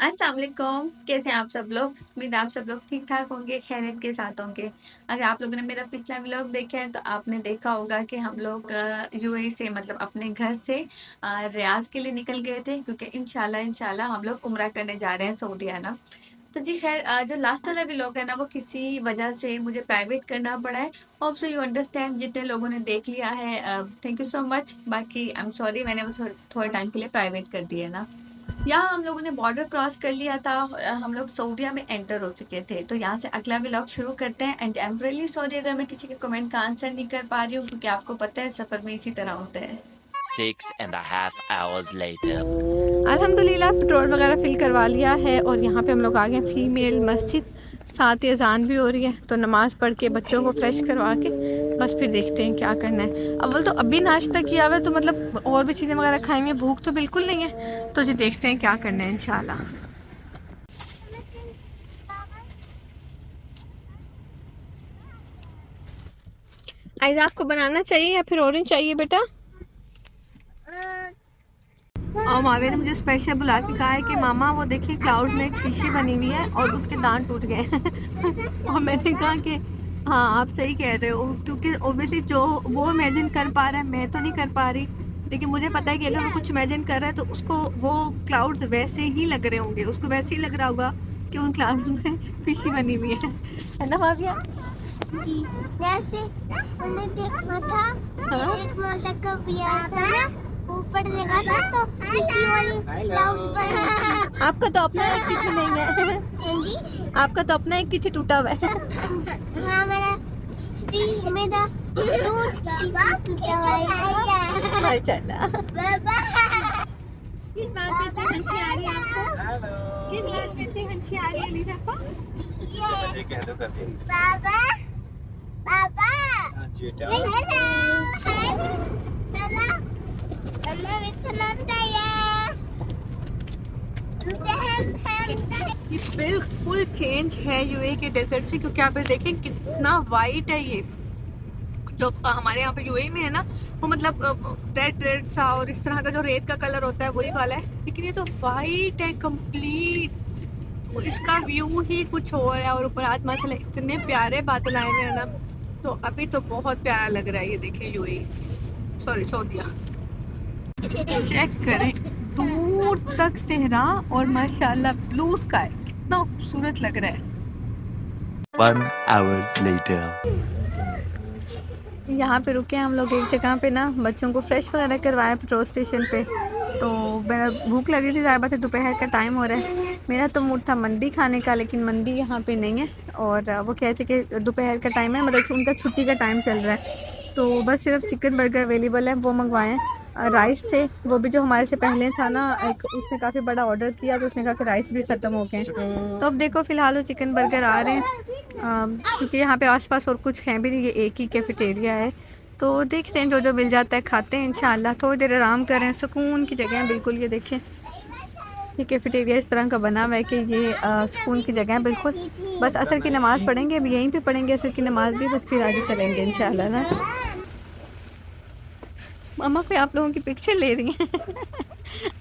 अस्सलाम वालेकुम, कैसे हैं आप सब लोग? उम्मीद आप सब लोग ठीक-ठाक होंगे, खैरियत के साथ होंगे। अगर आप लोगों ने मेरा पिछला व्लॉग देखा है तो आपने देखा होगा कि हम लोग यूएई से मतलब अपने घर से रियाज़ के लिए निकल गए थे क्योंकि इंशाल्लाह हम लोग उम्रा करने जा रहे हैं सऊदी अरब। तो जी खैर जो लास्ट वाला व्लॉग है ना वो किसी वजह से मुझे प्राइवेट करना पड़ा है। होप सो यू अंडरस्टैंड जितने लोगों ने देख लिया है थैंक यू सो मच। बाकी आई एम सॉरी मैंने वो थोड़े टाइम के लिए प्राइवेट कर दिया ना। यहाँ हम लोगों ने बॉर्डर क्रॉस कर लिया था और हम लोग सऊदीया में एंटर हो चुके थे। तो यहाँ से अगला व्लॉग शुरू करते हैं and I am really sorry अगर मैं किसी के कमेंट का आंसर नहीं कर पा रही हूँ क्योंकि आपको पता है सफ़र में इसी तरह होता है। 6.5 hours later. अल्हम्दुलिल्लाह पेट्रोल वगैरह फिल करवा लिया है और यहाँ पे हम लोग आ गए फीमेल मस्जिद, साथ ही अजान भी हो रही है। तो नमाज़ पढ़ के बच्चों को फ्रेश करवा के बस फिर देखते हैं क्या करना है। अव्वल तो अभी नाश्ता किया हुआ है तो मतलब और भी चीज़ें वगैरह खाई हुई, भूख तो बिल्कुल नहीं है। तो जी देखते हैं क्या करना है इंशाल्लाह। आज आपको बनाना चाहिए या फिर ऑरेंज चाहिए बेटा? और मावे ने मुझे स्पेशल बुला के कहा है कि मामा वो देखिए क्लाउड में एक फिशी बनी हुई है और उसके दांत टूट गए और मैंने कहा कि हाँ आप सही कह रहे हो, क्योंकि ओबियसली जो वो इमेजिन कर पा रहा है मैं तो नहीं कर पा रही। लेकिन मुझे पता है कि अगर वो कुछ इमेजिन कर रहा है तो उसको वो क्लाउड्स वैसे ही लग रहे होंगे, उसको वैसे ही लग रहा होगा कि उन क्लाउड्स में फिशी बनी हुई है ना माविया? जी वैसे हमने देखा था। हाँ? एक मौसम का पिया था ना, ऊपर देखा था तो खुशी वाली क्लाउड्स पर। आपका तो अपना एक तिथि नहीं है जी आपका तो अपना एक तिथि टूटा हुआ है। हाँ मेरा टूटा हुआ है। माशाल्लाह। किस बात पे इतनी हंसी आ रही है आपको? किस बात पे इतनी हंसी आ रही है लीजा को? बाबा बाबा ये बिल्कुल चेंज है यूएई के डेजर्ट से, क्योंकि आप देखें कितना वाइट है ये। जो हमारे यहाँ पे यूएई में है ना वो मतलब रेड रेड सा और इस तरह का जो रेत का कलर होता है वही वाला है, लेकिन ये तो वाइट है कंप्लीट। तो इसका व्यू ही कुछ और है और ऊपर आज माशाल्लाह इतने प्यारे बादल आए हुए हैं ना, तो अभी तो बहुत प्यारा लग रहा है। ये देखिए यूएई, सॉरी सऊदीया, चेक करें दूर तक सहरा और माशाल्लाह ब्लू स्काई, कितना खूबसूरत लग रहा है। 1 hour later. यहाँ पे रुके हम लोग एक जगह पे ना, बच्चों को फ्रेश वगैरह करवाया पेट्रोल स्टेशन पे। तो मेरा भूख लगी थी, ज़्यादा बात है दोपहर का टाइम हो रहा है। मेरा तो मूड था मंडी खाने का, लेकिन मंडी यहाँ पे नहीं है और वो कहते कि दोपहर का टाइम है, मतलब उनका छुट्टी का टाइम चल रहा है। तो बस सिर्फ चिकन बर्गर अवेलेबल है, वो मंगवाए हैं। राइस थे, वो भी जो हमारे से पहले था ना एक, उसने काफ़ी बड़ा ऑर्डर किया तो उसने कहा कि राइस भी ख़त्म हो गए। तो अब देखो फ़िलहाल वो चिकन बर्गर आ रहे हैं, क्योंकि यहाँ पे आसपास और कुछ है भी नहीं, ये एक ही कैफेटेरिया है। तो देखते हैं, जो जो मिल जाता है खाते हैं इंशाल्लाह। थोड़ी देर आराम करें, सुकून की जगह है बिल्कुल। ये देखें ये कैफेटेरिया इस तरह का बना हुआ है कि ये सुकून की जगह है बिल्कुल। बस असर की नमाज़ पढ़ेंगे, अब यहीं पे पढ़ेंगे असर की नमाज़ भी, बस फिर आगे चलेंगे इंशाल्लाह ना। मामा पे आप लोगों की पिक्चर ले रही हैं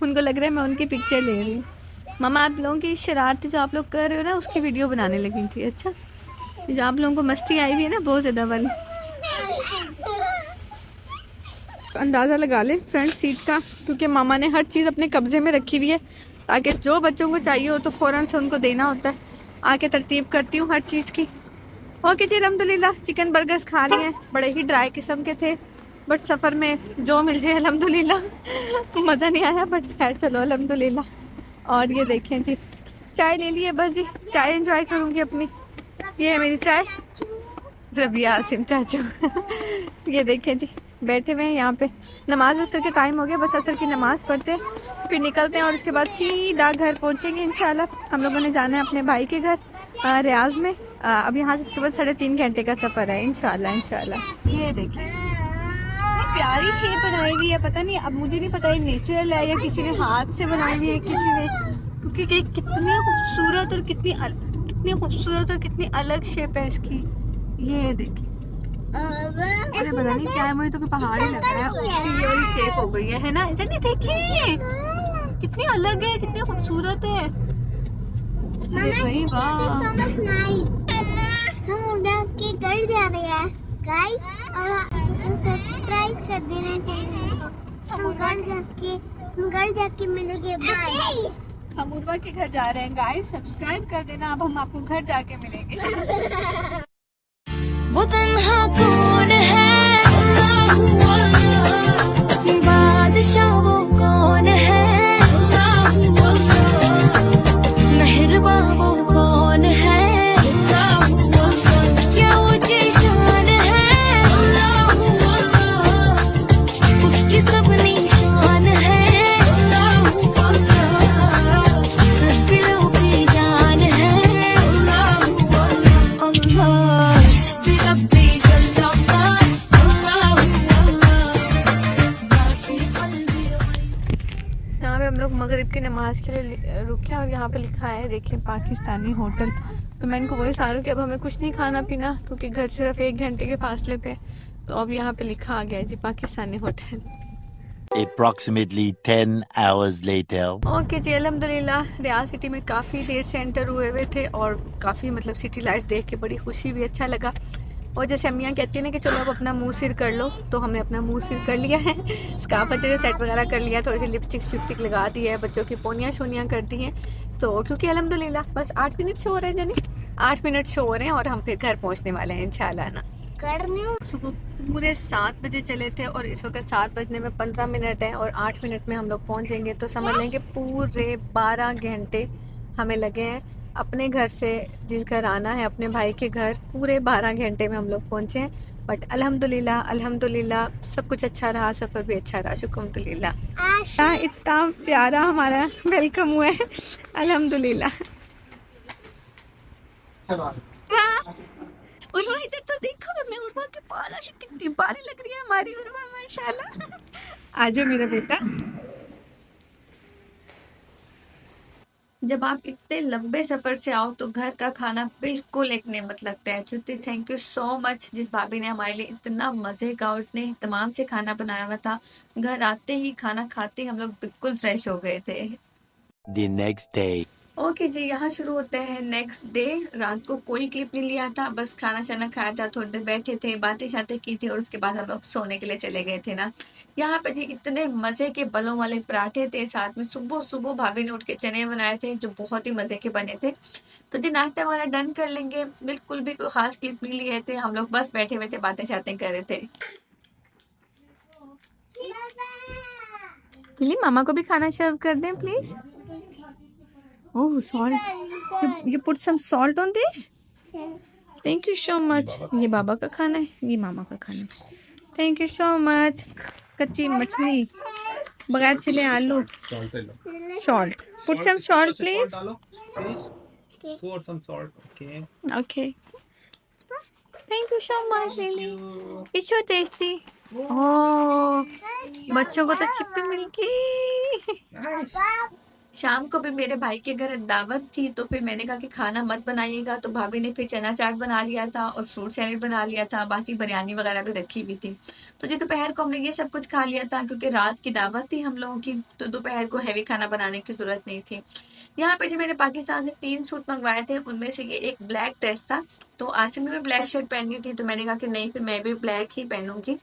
उनको लग रहा है मैं उनकी पिक्चर ले रही हूँ। मामा आप लोगों की शरारतें जो आप लोग कर रहे हो ना उसकी वीडियो बनाने लगी थी। अच्छा, जो आप लोगों को मस्ती आई हुई है ना बहुत ज़्यादा वाली, अंदाज़ा लगा लें फ्रंट सीट का, क्योंकि मामा ने हर चीज़ अपने कब्जे में रखी हुई है ताकि जो बच्चों को चाहिए हो तो फ़ौरन से उनको देना होता है। आके तरतीब करती हूँ हर चीज़ की। ओके जी, अल्हम्दुलिल्लाह चिकन बर्गर्स खा लिए हैं, बड़े ही ड्राई किस्म के थे, बट सफ़र में जो मिल जाए अल्हम्दुलिल्लाह मज़ा नहीं आया, बट खैर चलो अल्हम्दुलिल्लाह। और ये देखें जी चाय ले लिए, बस जी चाय एंजॉय करूँगी अपनी। ये है मेरी चाय, रबिया आसिम चाचू ये देखें जी बैठे हुए हैं यहाँ पे। नमाज असर के टाइम हो गया, बस असर की नमाज़ पढ़ते हैं फिर निकलते हैं और उसके बाद सीधा घर पहुँचेंगे इंशाल्लाह। हम लोगों ने जाना है अपने भाई के घर रियाज़ में। अब यहाँ से केवल 3.5 घंटे का सफ़र है इंशाल्लाह इंशाल्लाह। ये देखिए प्यारी शेप बनाई हुई है, पता नहीं अब मुझे नहीं पता ये नेचुरल है या किसी ने हाथ से बनाई हुई है किसी ने, क्योंकि कितनी खूबसूरत और कितनी अलग शेप है इसकी। ये देखिए अरे पता नहीं क्या है, मुझे तो कोई पहाड़ ही लग रहा है, उसकी ये वाली शेप हो गई है ना। जल्दी देखिए कितनी अलग है, कितनी खूबसूरत है। Mama, भाई it वाह। is so much nice. हम उड़ान के घर जा रहे हैं गाइस, और सरप्राइज कर देना चाहिए। हम घर जाके मिलेंगे। बाय। हम उर्वा के घर जा रहे हैं गाइस, सब्सक्राइब कर देना। अब हम आपको घर जाके मिलेंगे। वो तन्हा कौन है, बादशाह वो कौन है, मेहरबा वो कौन है, क्या वो शान है, उसकी सब निशान है, सब दिलों की जान है, अल्लाह रब्बी जल्ला यहाँ पे हम लोग मगरिब की नमाज के लिए रुके और यहाँ पे लिखा है देखिए पाकिस्तानी होटल। तो मैं इनको वही सारू कि अब हमें कुछ नहीं खाना पीना क्योंकि घर सिर्फ 1 घंटे के फासले पे। तो अब यहाँ पे लिखा आ गया है जी Pakistani hotel. Approximately 10 hours later. Okay जी, अल्हम्दुलिल्लाह रियाद सिटी में काफ़ी देर से एंटर हुए थे और काफ़ी मतलब सिटी लाइट्स देख के बड़ी खुशी भी, अच्छा लगा। और जैसे अम्मियाँ कहती हैं ना कि चलो अब अपना मुंह सिर कर लो, तो हमने अपना मुंह सिर कर लिया है। स्कार्फ अच्छे से सेट वगैरह कर लिया, थोड़ी सी लिपस्टिक शिपस्टिक लगा दी है, बच्चों की पोनियाँ शोनियाँ कर दी हैं। तो क्योंकि अल्हम्दुलिल्लाह बस 8 मिनट शो हो रहे हैं जानी, 8 मिनट शो हो रहे हैं और हम फिर घर पहुँचने वाले हैं इंशाल्लाह ना। सुबह पूरे 7 बजे चले थे और इस वक्त 7 बजने में 15 मिनट है और 8 मिनट में हम लोग पहुँच जाएंगे। तो समझ लें कि पूरे 12 घंटे हमें लगे हैं अपने घर से, जिस घर आना है अपने भाई के घर, पूरे 12 घंटे में हम लोग पहुँचे हैं। बट अल्हम्दुलिल्लाह अल्हम्दुलिल्लाह सब कुछ अच्छा रहा, सफ़र भी अच्छा रहा, शुक्रिल्लाह। इतना प्यारा हमारा वेलकम हुआ है अल्हम्दुलिल्लाह। उर्वा इधर तो देखो, मैं उर्वा के पाला से कितनी प्यारी लग रही है हमारी उर्वा माशाल्लाह। आजो मेरा बेटा। जब आप इतने लंबे सफर से आओ तो घर का खाना बिल्कुल एक नेमत लगता है। श्रुति, थैंक यू सो मच जिस भाभी ने हमारे लिए इतना मजे का और इतने तमाम से खाना बनाया हुआ था। घर आते ही खाना खाते ही हम लोग बिल्कुल फ्रेश हो गए थे। The next day. ओके जी, यहाँ शुरू होता है नेक्स्ट डे। रात को कोई क्लिप नहीं लिया था, बस खाना शाना खाया था, थोड़ी देर बैठे थे, बातें शातें की थी और उसके बाद हम लोग सोने के लिए चले गए थे ना। यहाँ पे जी इतने मज़े के बलों वाले पराठे थे, साथ में सुबह सुबह भाभी ने उठ के चने बनाए थे जो बहुत ही मज़े के बने थे। तो जी नाश्ता हमारा डन कर लेंगे, बिल्कुल भी कोई ख़ास क्लिप नहीं लिए थे, हम लोग बस बैठे हुए थे, बातें शातें कर रहे थे। मामा को भी खाना सर्व कर दें please. Oh, salt. You put some salt on this? Thank you so much. ये बाबा का खाना है, ये मामा का खाना है। Thank you so much. कच्ची मछली, बगैर छिले आलू। Salt. Put some salt, please. Pour some salt. Okay. Okay. Thank you so much, Lily. It's so tasty. Oh, बच्चों को तो चिप्पी मिल गई। शाम को भी मेरे भाई के घर दावत थी, तो फिर मैंने कहा कि खाना मत बनाइएगा, तो भाभी ने फिर चना चाट बना लिया था और फ्रूट सैलेड बना लिया था, बाकी बिरयानी वगैरह भी रखी हुई थी। तो जी दोपहर को हमने ये सब कुछ खा लिया था क्योंकि रात की दावत थी हम लोगों की, तो दोपहर को हैवी खाना बनाने की ज़रूरत नहीं थी। यहाँ पे जी मैंने पाकिस्तान से 3 सूट मंगवाए थे, उनमें से ये एक ब्लैक ड्रेस था। तो आसिम ने भी ब्लैक शर्ट पहनी थी, तो मैंने कहा कि नहीं, फिर मैं भी ब्लैक ही पहनूंगी।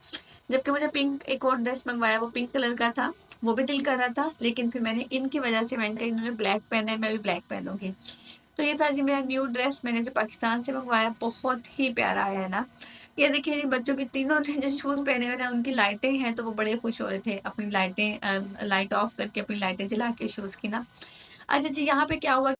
जबकि मुझे पिंक एक और ड्रेस मंगवाया, वो पिंक कलर का था, वो भी दिल कर रहा था, लेकिन फिर मैंने इनकी वजह से मैंने कहा इन्होंने ब्लैक पहना है, मैं भी ब्लैक पहनूंगी। तो ये था जी मेरा न्यू ड्रेस, मैंने जो पाकिस्तान से मंगवाया, बहुत ही प्यारा है ना। ये देखिए बच्चों की तीनों ने जो शूज़ पहने हुए ना, उनकी लाइटें हैं, तो वो बड़े खुश हो रहे थे अपनी लाइटें लाइट ऑफ करके अपनी लाइटें जला के शूज़ की ना। अच्छा जी, यहाँ पे क्या हुआ